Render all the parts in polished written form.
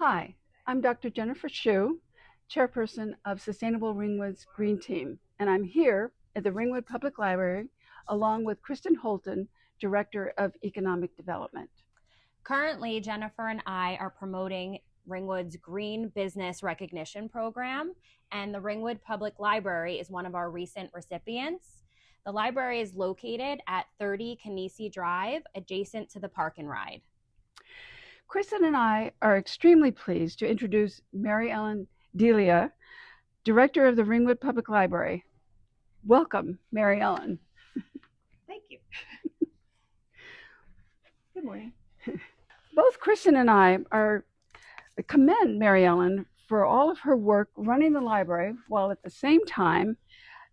Hi, I'm Dr. Jennifer Hsu, Chairperson of Sustainable Ringwood's Green Team, and I'm here at the Ringwood Public Library along with Kristen Holton, Director of Economic Development. Currently, Jennifer and I are promoting Ringwood's Green Business Recognition Program, and the Ringwood Public Library is one of our recent recipients. The library is located at 30 Canisi Drive, adjacent to the Park and Ride. Kristen and I are extremely pleased to introduce MaryEllen D'Elia, Director of the Ringwood Public Library. Welcome, MaryEllen. Thank you. Good morning. Both Kristen and I commend MaryEllen for all of her work running the library while at the same time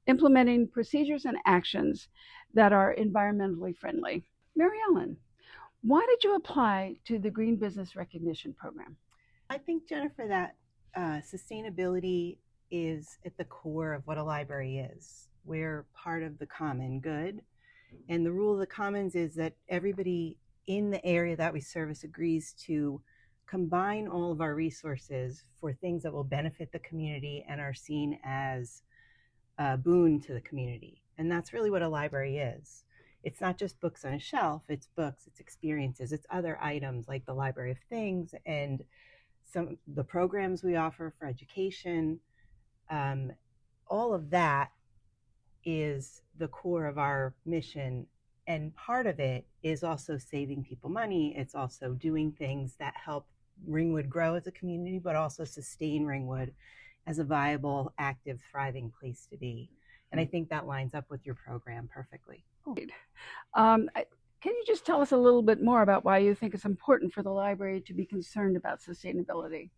implementing procedures and actions that are environmentally friendly. MaryEllen, why did you apply to the Green Business Recognition Program? I think, Jennifer, that sustainability is at the core of what a library is. We're part of the common good, and the rule of the commons is that everybody in the area that we service agrees to combine all of our resources for things that will benefit the community and are seen as a boon to the community. And that's really what a library is. It's not just books on a shelf, it's books, it's experiences, it's other items like the Library of Things and some the programs we offer for education. All of that is the core of our mission. And part of it is also saving people money. It's also doing things that help Ringwood grow as a community, but also sustain Ringwood as a viable, active, thriving place to be. And I think that lines up with your program perfectly. Can you just tell us a little bit more about why you think it's important for the library to be concerned about sustainability?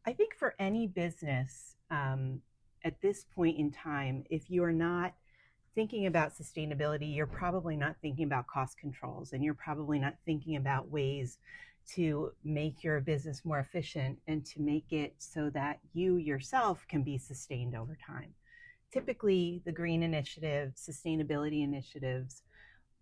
I think for any business at this point in time, if you're not thinking about sustainability, you're probably not thinking about cost controls, and you're probably not thinking about ways to make your business more efficient and to make it so that you yourself can be sustained over time. Typically, the green initiatives, sustainability initiatives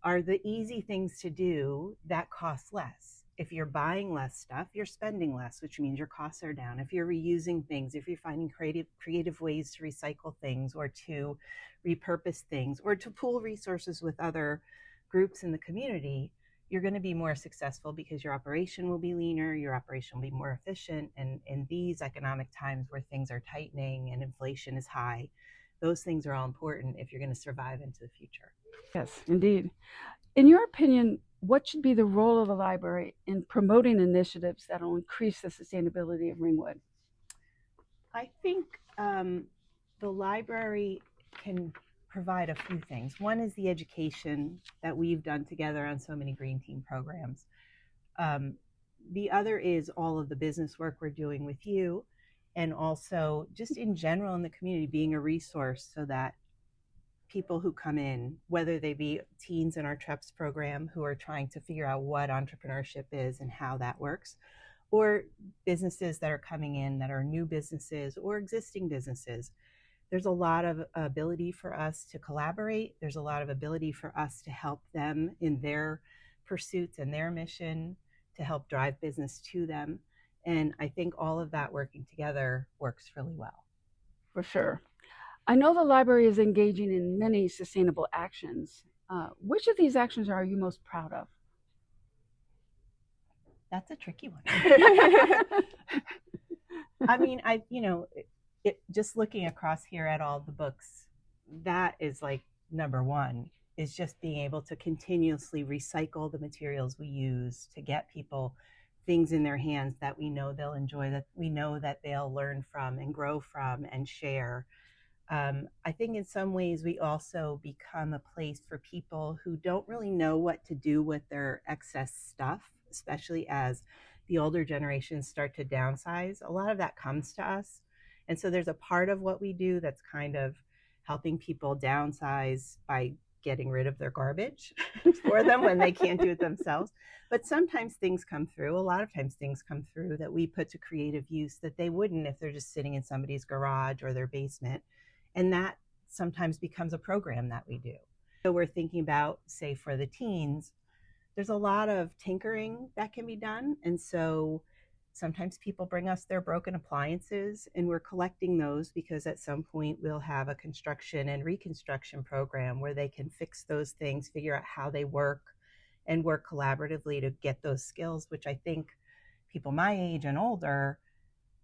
are the easy things to do that cost less. If you're buying less stuff, you're spending less, which means your costs are down. If you're reusing things, if you're finding creative ways to recycle things or to repurpose things or to pool resources with other groups in the community, you're going to be more successful because your operation will be leaner, your operation will be more efficient. And in these economic times where things are tightening and inflation is high, those things are all important if you're going to survive into the future. Yes, indeed. In your opinion, what should be the role of the library in promoting initiatives that will increase the sustainability of Ringwood? I think the library can provide a few things. One is the education that we've done together on so many Green Team programs. The other is all of the business work we're doing with you, and also just in general in the community being a resource so that people who come in, whether they be teens in our TREPS program who are trying to figure out what entrepreneurship is and how that works, or businesses that are coming in that are new businesses or existing businesses. There's a lot of ability for us to collaborate. There's a lot of ability for us to help them in their pursuits and their mission to help drive business to them. And I think all of that working together works really well. For sure. I know the library is engaging in many sustainable actions. Which of these actions are you most proud of? That's a tricky one. I mean, just looking across here at all the books, that is like number one, is just being able to continuously recycle the materials we use to get people things in their hands that we know they'll enjoy, that we know that they'll learn from and grow from and share. I think in some ways we also become a place for people who don't really know what to do with their excess stuff, especially as the older generations start to downsize. A lot of that comes to us. And so there's a part of what we do that's kind of helping people downsize by getting rid of their garbage for them when they can't do it themselves. But sometimes things come through, a lot of times things come through that we put to creative use that they wouldn't if they're just sitting in somebody's garage or their basement. And that sometimes becomes a program that we do. So we're thinking about, say, for the teens, there's a lot of tinkering that can be done. And so Sometimes people bring us their broken appliances, and we're collecting those because at some point we'll have a construction and reconstruction program where they can fix those things, figure out how they work, and work collaboratively to get those skills, which I think people my age and older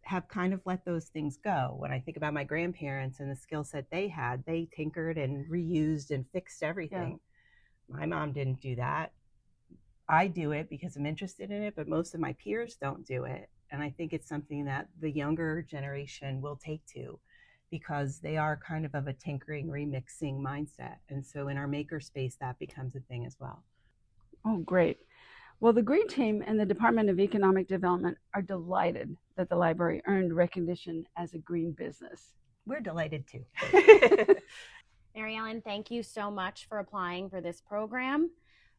have kind of let those things go. When I think about my grandparents and the skill set they had, they tinkered and reused and fixed everything. Yeah. My mom didn't do that. I do it because I'm interested in it, but most of my peers don't do it. And I think it's something that the younger generation will take to, because they are kind of a tinkering, remixing mindset. And so in our makerspace, that becomes a thing as well. Oh, great. Well, the Green Team and the Department of Economic Development are delighted that the library earned recognition as a green business. We're delighted too. MaryEllen, thank you so much for applying for this program.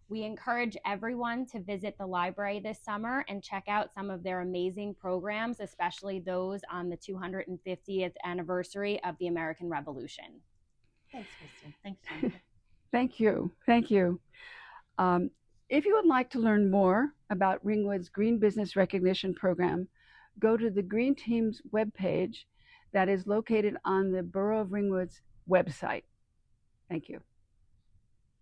We encourage everyone to visit the library this summer and check out some of their amazing programs, especially those on the 250th anniversary of the American Revolution. Thanks, Kristen. Thanks, Jennifer. Thank you. Thank you. If you would like to learn more about Ringwood's Green Business Recognition Program, go to the Green Team's webpage that is located on the Borough of Ringwood's website. Thank you.